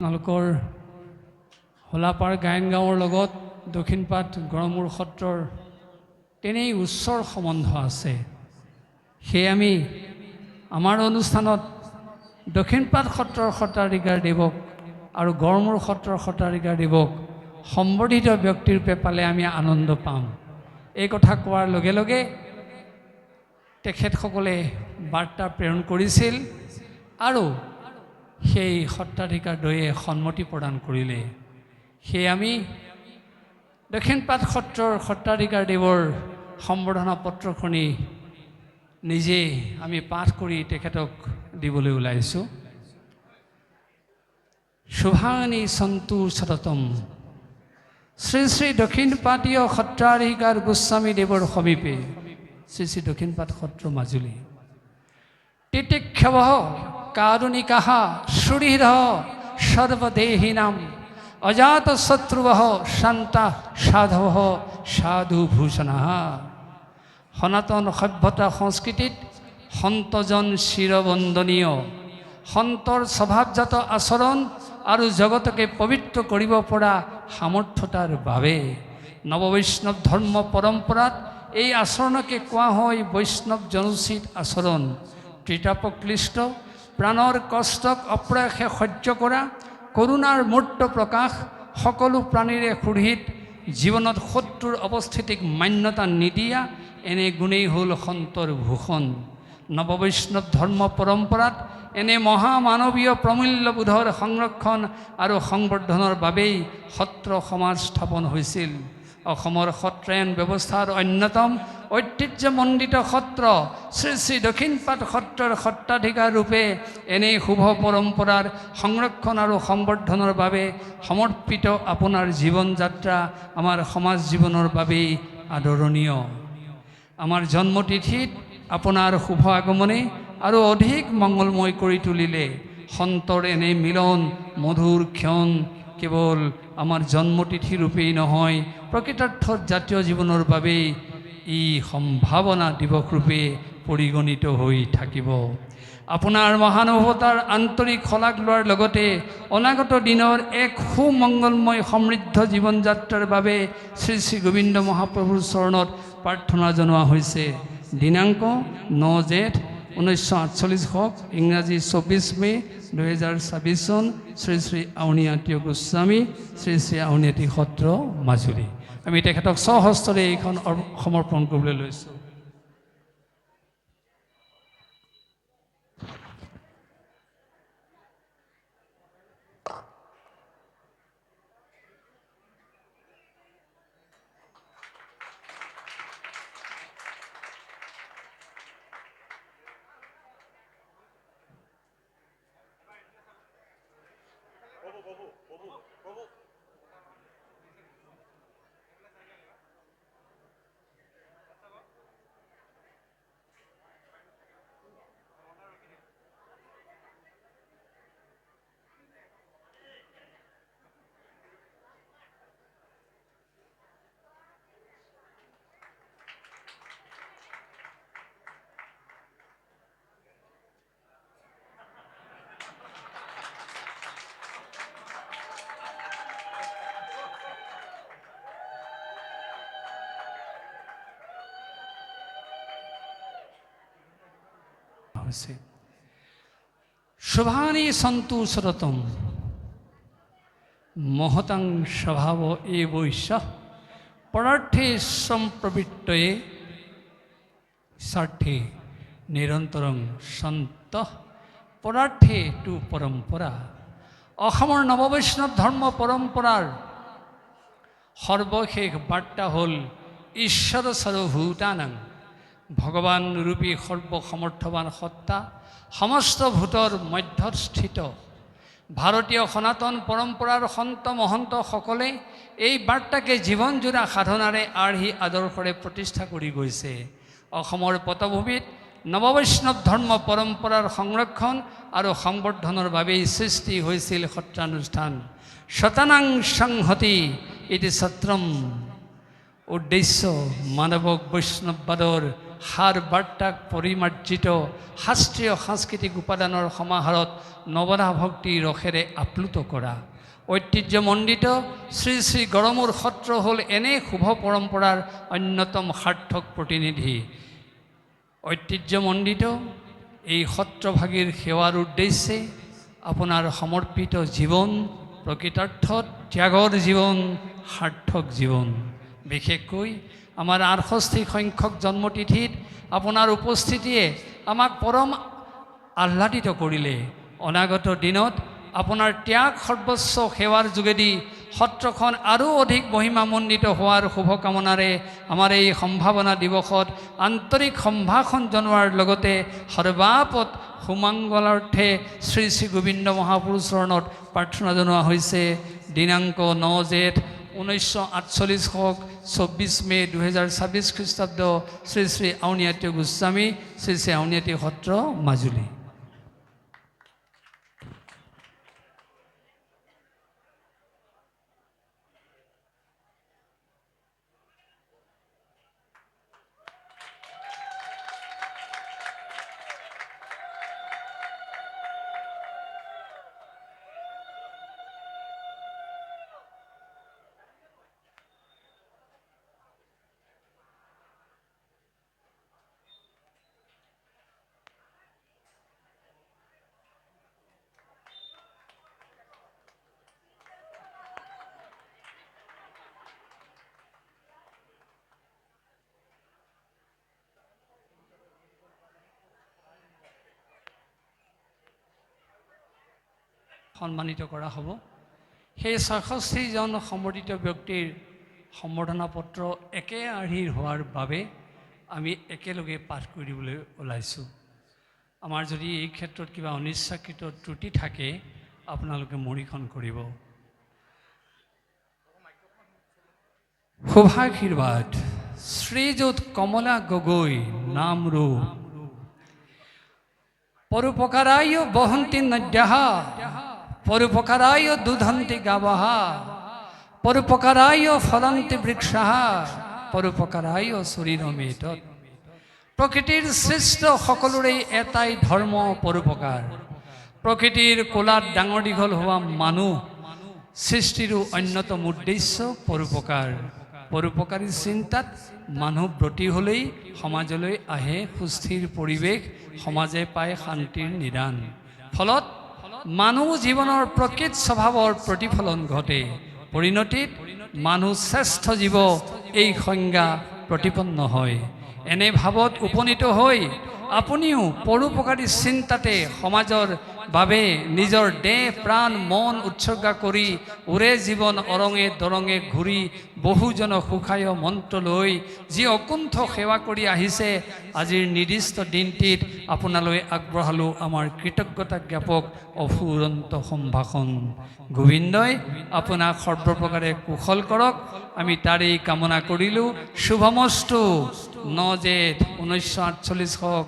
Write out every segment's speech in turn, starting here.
আপোনালোকৰ হোলাপাৰ গায়ন গাঁৱৰ লগত দক্ষিণপাট গড়মূৰ সত্ৰৰ তেনেই উচ্চৰ সম্বন্ধ আছে। সেয়ে আমি আমাৰ অনুষ্ঠানত দক্ষিণপাট সত্ৰৰ সত্ৰাধিকাৰ দেৱক আৰু গড়মূৰ সত্ৰৰ সত্ৰাধিকাৰ দেৱক সম্বৰ্ধিত ব্যক্তিৰ ৰূপে পালে আমি আনন্দ পাম। এই কথা কোৱাৰ লগে লগে তেখেতসকলে বাৰ্তা প্ৰেৰণ কৰিছিল আৰু সেই সত্ৰাধিকাৰদ্বয়ে সন্মতি প্ৰদান কৰিলে। সেয়ে আমি দক্ষিণপাট সত্ৰৰ সত্ৰাধিকাৰ দেৱৰ সম্বৰ্ধনা পত্ৰখনি নিজে আমি পাঠ কৰি তেখেতক দিবলৈ ওলাইছোঁ। শুভানি সন্তু সততম শ্ৰী শ্ৰী দক্ষিণপাটীয় সত্ৰাধিকাৰ গোস্বামী দেৱৰ সমীপে শ্ৰী শ্ৰী দক্ষিণপাট সত্ৰ মাজুলী তিতিক্ষৱ কাৰুণিকাঃ সুহৃদঃ সৰ্বদেহিনাম অজাত শত্ৰুৱঃ শান্তাঃ সাধৱঃ সাধুভূষণাঃ। সনাতন সভ্যতা সংস্কৃতিত সন্তজন চিৰবন্দনীয়। সন্তৰ স্বভাৱজাত আচৰণ আৰু জগতকে পবিত্ৰ কৰিব পৰা সামৰ্থ্যতাৰ বাবে নৱবৈষ্ণৱ ধৰ্ম পৰম্পৰাত এই আচৰণকে কোৱা হয় বৈষ্ণৱ জনোচিত আচৰণ। তৃতাপক্লিষ্ট প্ৰাণৰ কষ্টক অপ্ৰয়াসে সহ্য কৰা, কৰুণাৰ মূৰ্ত প্ৰকাশ, সকলো প্ৰাণীৰে সুহৃদ, জীৱনত শত্ৰুৰ অৱস্থিতিক মান্যতা নিদিয়া, এনে গুণেই হ'ল সন্তৰ ভূষণ। নৱবৈষ্ণৱ ধৰ্ম পৰম্পৰাত এনে মহামানৱীয় প্ৰমূল্যবোধৰ সংৰক্ষণ আৰু সংবৰ্ধনৰ বাবেই সত্ৰ সমাজ স্থাপন হৈছিল। অসমৰ সত্ৰায়ন ব্যৱস্থাৰ অন্যতম ঐতিহ্যমণ্ডিত সত্ৰ শ্ৰী শ্ৰী দক্ষিণপাট সত্ৰৰ সত্ৰাধিকাৰ ৰূপে এনে শুভ পৰম্পৰাৰ সংৰক্ষণ আৰু সংবৰ্ধনৰ বাবে সমৰ্পিত আপোনাৰ জীৱন যাত্ৰা আমাৰ সমাজ জীৱনৰ বাবেই আদৰণীয়। আমাৰ জন্মতিথিত আপোনাৰ শুভ আগমনে আৰু অধিক মংগলময় কৰি তুলিলে। সন্তৰ এনে মিলন মধুৰ ক্ষণ কেৱল আমাৰ জন্মতিথি ৰূপেই নহয়, প্ৰকৃতাৰ্থত জাতীয় জীৱনৰ বাবেই ই সম্ভাৱনা দিৱস ৰূপে পৰিগণিত হৈ থাকিব। আপোনাৰ মহানুভৱতাৰ আন্তৰিক শলাগ লোৱাৰ লগতে অনাগত দিনৰ এক সুমংগলময় সমৃদ্ধ জীৱন যাত্ৰাৰ বাবে শ্ৰী শ্ৰী গোবিন্দ মহাপ্ৰভুৰ চৰণত প্ৰাৰ্থনা জনোৱা হৈছে। দিনাংক 9 জেঠ 1948 হওক, ইংৰাজী 24 মে 2026 চন, শ্ৰী শ্ৰী আউনীআটী গোস্বামী, শ্ৰী শ্ৰী আউনীআটী সত্ৰ মাজুলী। আমি তেখেতক স্বহস্তেৰে এইখন সমৰ্পণ কৰিবলৈ লৈছোঁ। শুভানি সন্তু সততম মহতাং স্বভাব এবৈশ্য পৰাৰ্থে সম্প্ৰবৃত্তয়ে স্বাৰ্থে নিৰন্তৰং সন্ত পৰাৰ্থে টু পৰম্পৰা। অসমৰ নৱবৈষ্ণৱ ধৰ্ম পৰম্পৰাৰ সৰ্বশেষ বাৰ্তা হ'ল ঈশ্বৰ সৰ্বভূতানাং। ভগৱান ৰূপী সৰ্বসমৰ্থৱান সত্তা সমস্ত ভূতৰ মধ্যত স্থিত। ভাৰতীয় সনাতন পৰম্পৰাৰ সন্ত মহন্তসকলে এই বাৰ্তাকে জীৱনজোৰা সাধনাৰে আৰ্হি আদৰ্শৰে প্ৰতিষ্ঠা কৰি গৈছে। অসমৰ পটভূমিত নৱবৈষ্ণৱ ধৰ্ম পৰম্পৰাৰ সংৰক্ষণ আৰু সংবৰ্ধনৰ বাবেই সৃষ্টি হৈছিল সত্ৰানুষ্ঠান। শতানাং সংহতি ইতি সত্ৰম। উদ্দেশ্য মানৱক বৈষ্ণৱবাদৰ সাৰ বাৰ্তাক পৰিমাৰ্জিত শাস্ত্ৰীয় সাংস্কৃতিক উপাদানৰ সমাহাৰত নৱনা ভক্তি ৰসেৰে আপ্লুত কৰা ঐতিহ্যমণ্ডিত শ্ৰী শ্ৰী গড়মূৰ সত্ৰ হ'ল এনে শুভ পৰম্পৰাৰ অন্যতম সাৰ্থক প্ৰতিনিধি। ঐতিহ্যমণ্ডিত এই সত্ৰভাগীৰ সেৱাৰ উদ্দেশ্যে আপোনাৰ সমৰ্পিত জীৱন প্ৰকৃতাৰ্থত ত্যাগৰ জীৱন, সাৰ্থক জীৱন। বিশেষকৈ আমাৰ ৬৮ সংখ্যক জন্মতিথিত আপোনাৰ উপস্থিতিয়ে আমাক পৰম আহ্লাদিত কৰিলে। অনাগত দিনত আপোনাৰ ত্যাগ সৰ্বস্ব সেৱাৰ যোগেদি সত্ৰখন আৰু অধিক মহিমামণ্ডিত হোৱাৰ শুভকামনাৰে আমাৰ এই সম্ভাৱনা দিৱসত আন্তৰিক সম্ভাষণ জনোৱাৰ লগতে সৰ্বাপত সুমংগলাৰ্থে শ্ৰী শ্ৰী গোবিন্দ মহাপুৰুষ চৰণত প্ৰাৰ্থনা জনোৱা হৈছে। দিনাংক ৯ জেঠ 1948 হওক 24 মে 2026 খ্ৰীষ্টাব্দ শ্ৰী শ্ৰী আউনীআটী গোস্বামী শ্ৰী শ্ৰী আউনীআটী সত্ৰ মাজুলী। সন্মানিত কৰা হ'ব। সেই ৬৬জন সম্বৰ্ধিত ব্যক্তিৰ সম্বৰ্ধনা পত্ৰ একে আৰ্হিৰ হোৱাৰ বাবে আমি একেলগে পাঠ কৰি দিবলৈ ওলাইছোঁ। আমাৰ যদি এই ক্ষেত্ৰত কিবা অনিচ্ছাকৃত ত্ৰুটি থাকে আপোনালোকে মৰিখন কৰিব। শুভাশীৰ্বাদ শ্ৰীযুত কমলা গগৈ নামৰূপ পৰোপকাৰায় বহন্তি নদ্যঃ পৰোপকাৰায় দুধন্তি গাবঃ পৰোপকাৰায় ফলন্তি বৃক্ষঃ পৰোপকাৰায় শৰীৰমেতৎ। প্ৰকৃতিৰ সৃষ্ট সকলোৰে এটাই ধৰ্ম পৰোপকাৰ। প্ৰকৃতিৰ কোলাত ডাঙৰ দীঘল হোৱা মানুহ সৃষ্টিৰো অন্যতম উদ্দেশ্য পৰোপকাৰ। পৰোপকাৰী চিন্তাত মানুহ ব্ৰতী হ'লেই সমাজলৈ আহে সুস্থিৰ পৰিৱেশ, সমাজে পায় শান্তিৰ নিদান। ফলত মানুহ জীৱনৰ প্ৰকৃত স্বভাৱৰ প্ৰতিফলন ঘটে। পৰিণতিত মানুহ শ্ৰেষ্ঠ জীৱ এই সংজ্ঞা প্ৰতিপন্ন হয়। এনে ভাৱত উপনীত হৈ আপুনিও পৰোপকাৰী চিন্তাতে সমাজৰ বাবে নিজৰ দেহ প্ৰাণ মন উৎসৰ্গা কৰি ওৰে জীৱন অৰঙে দৰঙে ঘূৰি বহুজনক সুখায় মন্ত্ৰ লৈ যি অকুণ্ঠ সেৱা কৰি আহিছে, আজিৰ নিৰ্দিষ্ট দিনটিত আপোনালৈ আগবঢ়ালোঁ আমাৰ কৃতজ্ঞতা জ্ঞাপক অফুৰন্ত সম্ভাষণ। গোবিন্দই আপোনাক সৰ্বপ্ৰকাৰে কুশল কৰক, আমি তাৰেই কামনা কৰিলোঁ। শুভমস্তু। ৯ জেঠ 1948 হওক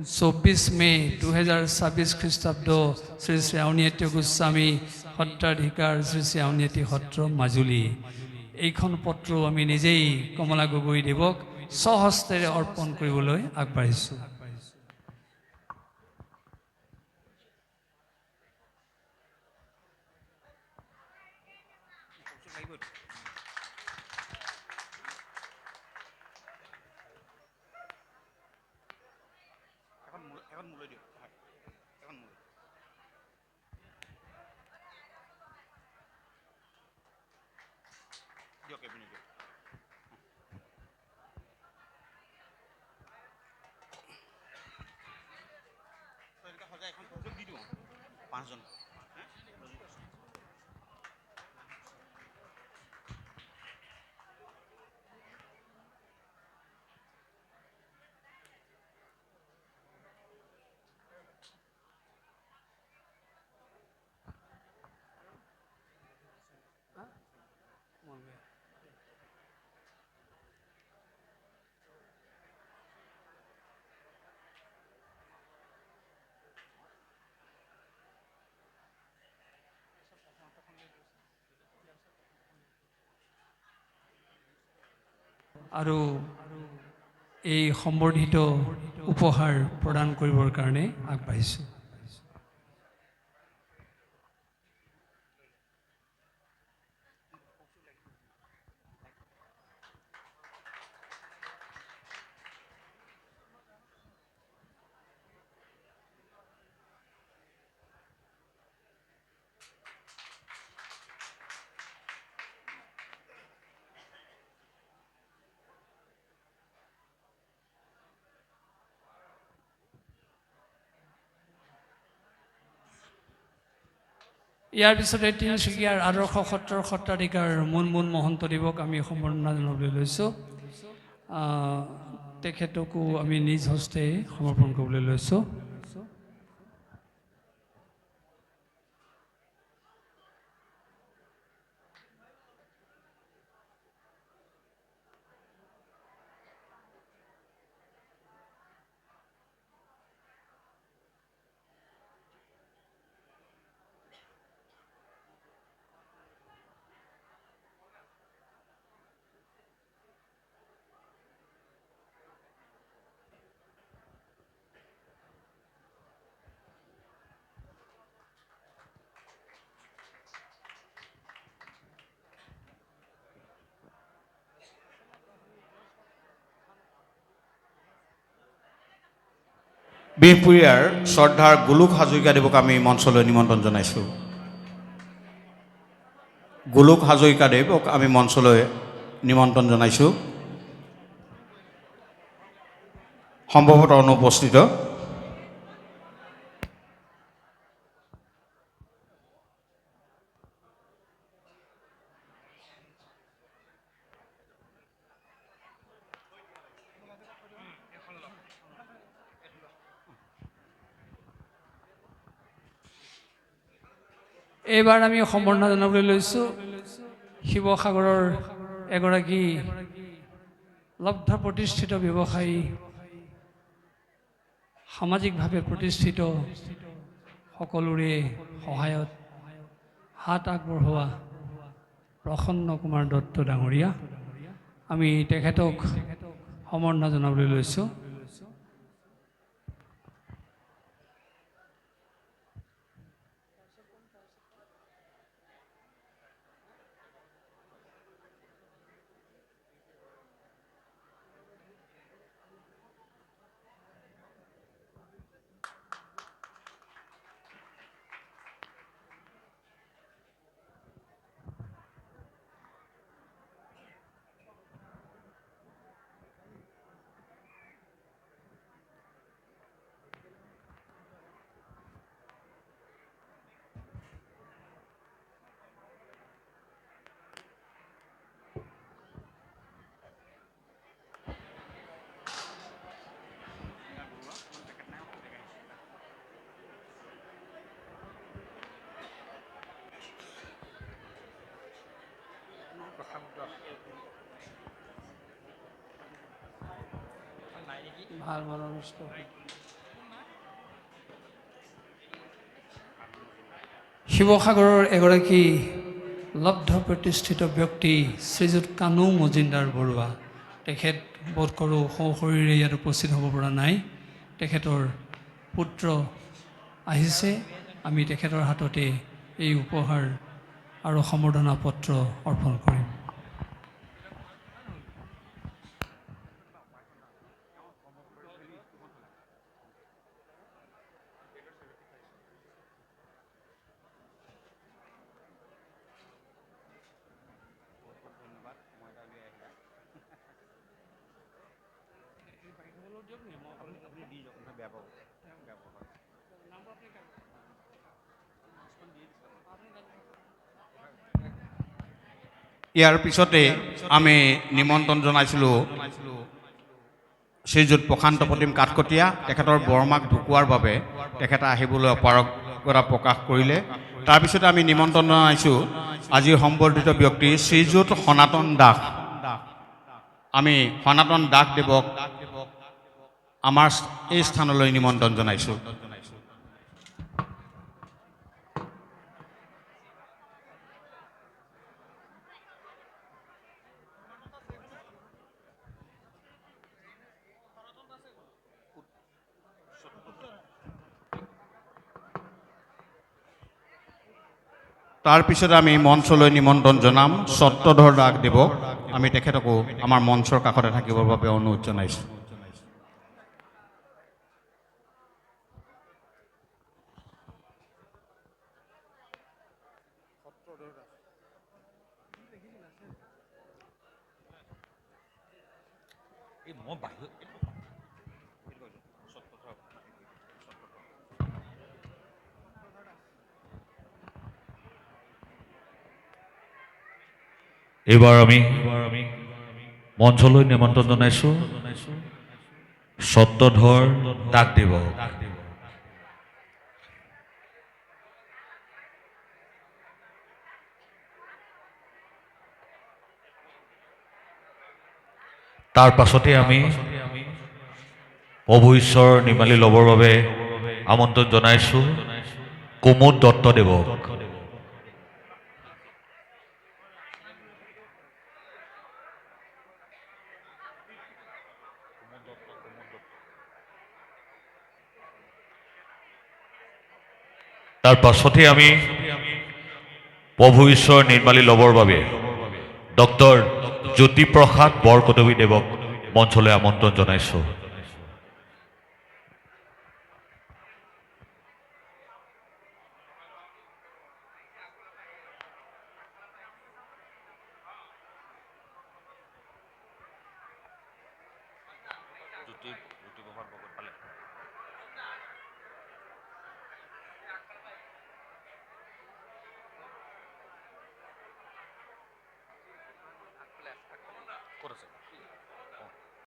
24 মে 2026 খ্ৰীষ্টাব্দ শ্ৰী শ্ৰী আউনীআটী গোস্বামী সত্ৰাধিকাৰ শ্ৰী শ্ৰী আউনীআটী সত্ৰ মাজুলী। এইখন পত্ৰ আমি নিজেই কমলা গগৈ দেৱক স্বহস্তেৰে অৰ্পণ কৰিবলৈ আগবাঢ়িছোঁ। আৰু এই সম্বৰ্ধিত উপহাৰ প্ৰদান কৰিবৰ কাৰণে আগবাঢ়িছোঁ। ইয়াৰ পিছতে তিনিচুকীয়াৰ আদৰ্শ সত্ৰৰ সত্ৰাধিকাৰ মুনমুন মহন্তদেৱক আমি সম্বৰ্ধনা জনাবলৈ লৈছোঁ। তেখেতকো আমি নিজ হস্তে সমৰ্পণ কৰিবলৈ লৈছোঁ। বিহপুৰীয়াৰ শ্ৰদ্ধাৰ গোলোক হাজৰিকাদেৱক আমি মঞ্চলৈ নিমন্ত্ৰণ জনাইছোঁ। গোলোক হাজৰিকাদেৱক আমি মঞ্চলৈ নিমন্ত্ৰণ জনাইছোঁ। সম্ভৱতঃ অনুপস্থিত। এইবাৰ আমি সম্বৰ্ধনা জনাবলৈ লৈছোঁ শিৱসাগৰৰ এগৰাকী লব্ধ প্ৰতিষ্ঠিত ব্যৱসায়ী, সামাজিকভাৱে প্ৰতিষ্ঠিত, সকলোৰে সহায়ত হাত আগবঢ়োৱা প্ৰসন্ন কুমাৰ দত্ত ডাঙৰীয়া। আমি তেখেতক সম্বৰ্ধনা জনাবলৈ লৈছোঁ। ভাল ভাল অনুষ্ঠান। শিৱসাগৰৰ এগৰাকী লব্ধ প্ৰতিষ্ঠিত ব্যক্তি শ্ৰীযুত কানু মজিন্দৰ বৰুৱা, তেখেত বোধ কৰোঁ সশৰীৰে ইয়াত উপস্থিত হ'ব পৰা নাই। তেখেতৰ পুত্ৰ আহিছে, আমি তেখেতৰ হাততে এই উপহাৰ আৰু সম্বৰ্ধনা পত্ৰ অৰ্পণ কৰিম। ইয়াৰ পিছতে আমি নিমন্ত্ৰণ জনাইছিলোঁ শ্ৰীযুত প্ৰশান্ত প্ৰতিম কাঠকটীয়া। তেখেতৰ বৰমাক ঢুকোৱাৰ বাবে তেখেতে আহিবলৈ অপাৰগতা প্ৰকাশ কৰিলে। তাৰপিছতে আমি নিমন্ত্ৰণ জনাইছোঁ আজিৰ সম্বৰ্ধিত ব্যক্তি শ্ৰীযুত সনাতন দাস। আমি সনাতন দাসদেৱক আমাৰ এই স্থানলৈ নিমন্ত্ৰণ জনাইছোঁ। তাৰপিছত আমি মঞ্চলৈ নিমন্ত্ৰণ জনাম সত্ৰধৰ দাস দেৱক। আমি তেখেতকো আমাৰ মঞ্চৰ কাষতে থাকিবৰ বাবে অনুৰোধ জনাইছোঁ। এইবাৰ আমি মঞ্চলৈ নিমন্ত্ৰণ জনাইছোঁ সত্ৰধৰ দাস দেৱক। তাৰ পাছতে আমি প্ৰভু ঈশ্বৰৰ নিৰ্মালি ল'বৰ বাবে আমন্ত্ৰণ জনাইছোঁ কুমুদ দত্ত দেৱক। তাৰ পাছতে আমি প্ৰভু ঈশ্বৰৰ নিৰ্মালি ল'বৰ বাবে ডক্টৰ জ্যোতিপ্ৰসাদ বৰকটকী দেৱক মঞ্চলৈ আমন্ত্ৰণ জনাইছোঁ।